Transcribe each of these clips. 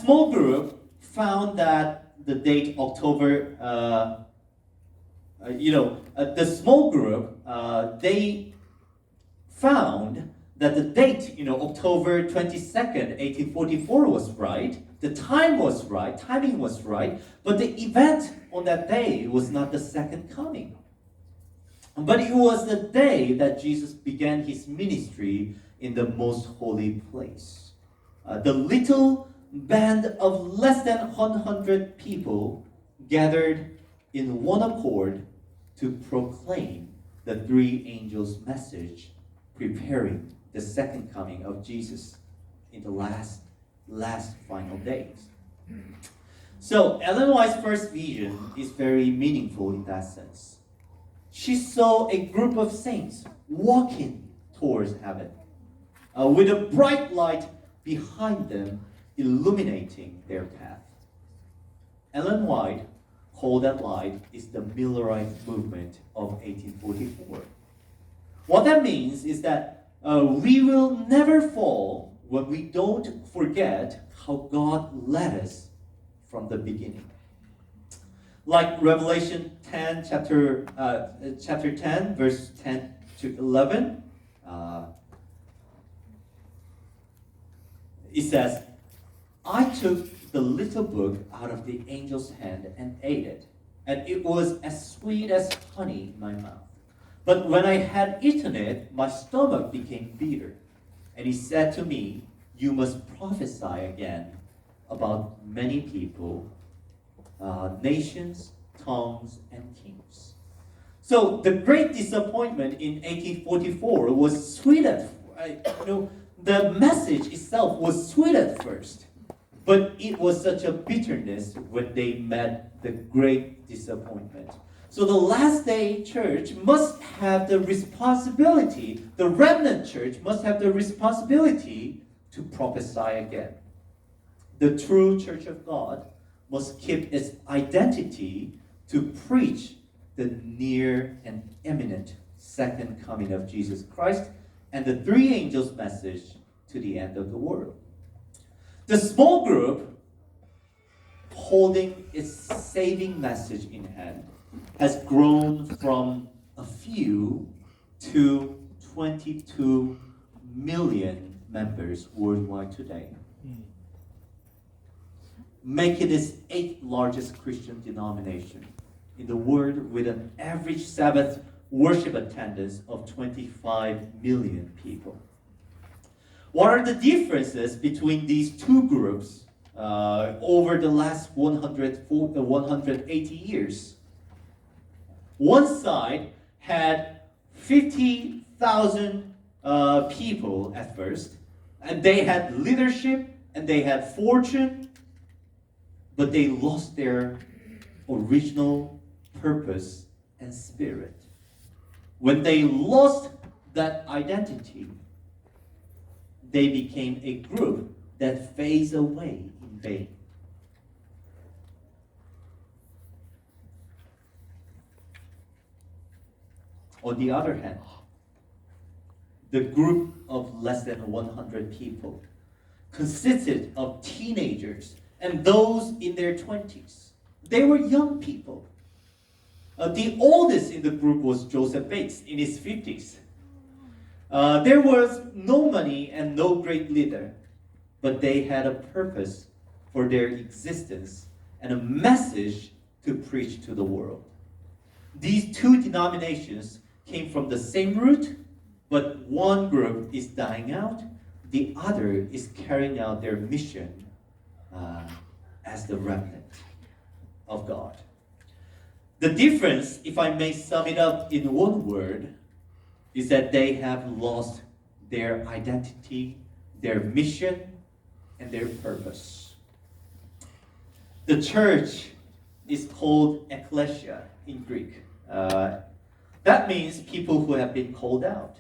small group found that the date October, the small group, they found that the date, October 22nd, 1844 was right. The time was right, timing was right, but the event on that day was not the second coming. But it was the day that Jesus began his ministry in the most holy place. The little band of less than 100 people gathered in one accord to proclaim the three angels' message, preparing the second coming of Jesus in the last final days. So Ellen White's first vision is very meaningful in that sense. She saw a group of saints walking towards heaven with a bright light behind them illuminating their path. Ellen White called that light is the Millerite movement of 1844. What that means is that we will never fall when we don't forget how God led us from the beginning. Like Revelation 10, chapter 10, verse 10 to 11, it says, I took the little book out of the angel's hand and ate it, and it was as sweet as honey in my mouth. But when I had eaten it, my stomach became bitter. And he said to me, you must prophesy again about many people, nations, tongues, and kings. So the great disappointment in 1844 was sweet the message itself was sweet at first, but it was such a bitterness when they met the great disappointment. So the last day church must have the responsibility, the remnant church must have the responsibility to prophesy again. The true church of God must keep its identity to preach the near and imminent second coming of Jesus Christ and the three angels' message to the end of the world. The small group, holding its saving message in hand, has grown from a few to 22 million members worldwide today, making it its 8th largest Christian denomination in the world with an average Sabbath worship attendance of 25 million people. What are the differences between these two groups over the last 180 years? One side had 50,000 people at first, and they had leadership and they had fortune, but they lost their original purpose and spirit. When they lost that identity, they became a group that fades away in vain. On the other hand, the group of less than 100 people consisted of teenagers and those in their 20s. They were young people. The oldest in the group was Joseph Bates in his 50s. There was no money and no great leader, but they had a purpose for their existence and a message to preach to the world. These two denominations came from the same root, but one group is dying out, the other is carrying out their mission as the remnant of God. The difference, if I may sum it up in one word, is that they have lost their identity, their mission, and their purpose. The church is called ecclesia in Greek. That means people who have been called out.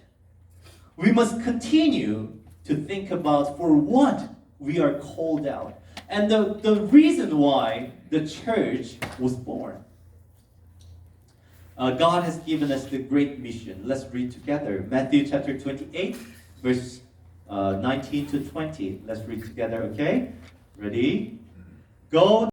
We must continue to think about for what we are called out and the reason why the church was born. God has given us the great mission. Let's read together. Matthew chapter 28, verse 19 to 20. Let's read together, okay? Ready? Go